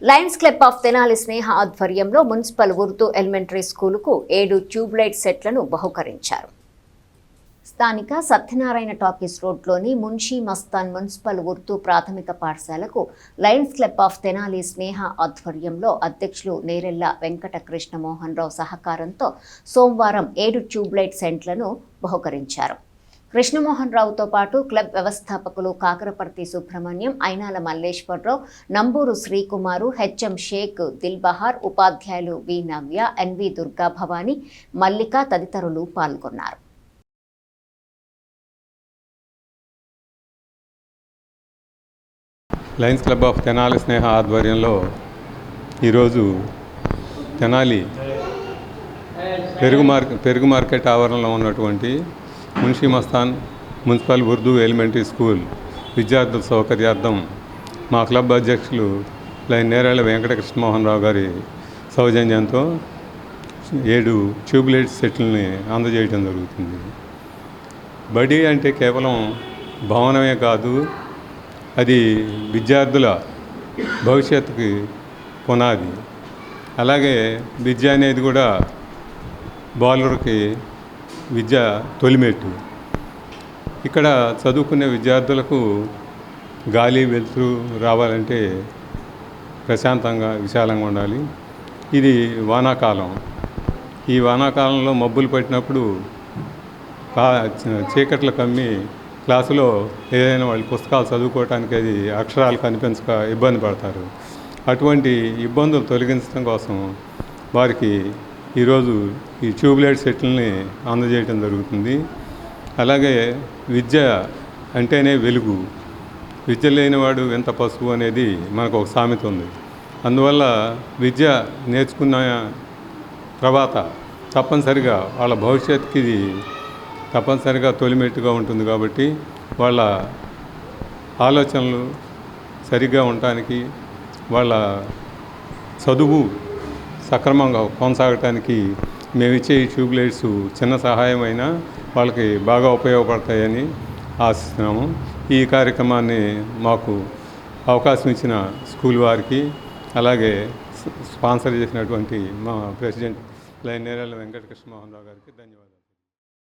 Lions club of Tenali స్నేహ ఆధ్వర్యంలో municipal Urdu elementary స్కూలుకు 7 tubelight సెట్లను బహుకరించారు. స్థానిక సత్యనారాయణ టాకీస్ రోడ్లోని మున్షీ మస్తాన్ మున్సిపల్ ఉర్దూ ప్రాథమిక పాఠశాలకు లయన్స్ క్లబ్ ఆఫ్ తెనాలి స్నేహ ఆధ్వర్యంలో అధ్యక్షులు నేరెళ్ల వెంకట కృష్ణమోహన్ రావు సహకారంతో సోమవారం 7 ట్యూబ్లైట్ సెట్లను బహుకరించారు. కృష్ణమోహన్ రావుతో పాటు క్లబ్ వ్యవస్థాపకులు కాకరపర్తి సుబ్రహ్మణ్యం, అయినాల మల్లేశ్వరరావు, నంబూరు శ్రీకుమారు, హెచ్ఎం షేక్ దిల్బహార్, ఉపాధ్యాయులు వి నవ్య, ఎన్వి దుర్గా భవాని, మల్లిక తదితరులు పాల్గొన్నారు. లయన్స్ క్లబ్ ఆఫ్ తెనాలి స్నేహ ఆధ్వర్యంలో ఈరోజు తెనాలి పెరుగు మార్కెట్ ఆవరణలో ఉన్నటువంటి Munshi Mastan municipal Urdu elementary school విద్యార్థుల సౌకర్యార్థం మా క్లబ్ అధ్యక్షులు నేరేళ్ల వెంకట కృష్ణమోహన్ రావు గారి సౌజన్యంతో 7 ట్యూబ్లైట్ సెట్లని అందజేయడం జరుగుతుంది. బడి అంటే కేవలం భవనమే కాదు, అది విద్యార్థుల భవిష్యత్తుకి పునాది. అలాగే విద్య అనేది కూడా బాలురికి విద్య తొలిమెట్టు. ఇక్కడ చదువుకునే విద్యార్థులకు గాలి వెలుతురు రావాలంటే ప్రశాంతంగా విశాలంగా ఉండాలి. ఇది వానాకాలం. ఈ వానాకాలంలో మబ్బులు పట్టినప్పుడు చీకట్లు కమ్మి క్లాసులో ఏదైనా వాళ్ళు పుస్తకాలు చదువుకోవటానికి అది అక్షరాలు కనిపించక ఇబ్బంది పడతారు. అటువంటి ఇబ్బందులు తొలగించడం కోసం వారికి ఈరోజు ఈ ట్యూబ్లైట్ సెట్లని అందజేయడం జరుగుతుంది. అలాగే విద్య అంటేనే వెలుగు, విద్య లేనివాడు ఎంత పశువు అనేది మనకు ఒక సామెత ఉంది. అందువల్ల విద్య నేర్చుకున్న తర్వాత తప్పనిసరిగా వాళ్ళ భవిష్యత్తుకి ఇది తప్పనిసరిగా తొలిమెట్టుగా ఉంటుంది. కాబట్టి వాళ్ళ ఆలోచనలు సరిగ్గా ఉండటానికి, వాళ్ళ చదువు సక్రమంగా కొనసాగటానికి మేమిచ్చే ఈ ట్యూబ్లైట్స్ చిన్న సహాయమైనా వాళ్ళకి బాగా ఉపయోగపడతాయని ఆశిస్తున్నాము. ఈ కార్యక్రమాన్ని మాకు అవకాశం ఇచ్చిన స్కూల్ వారికి, అలాగే స్పాన్సర్ చేసినటువంటి మా ప్రెసిడెంట్ నేరేళ్ల వెంకట కృష్ణమోహన్ రావు గారికి ధన్యవాదాలు.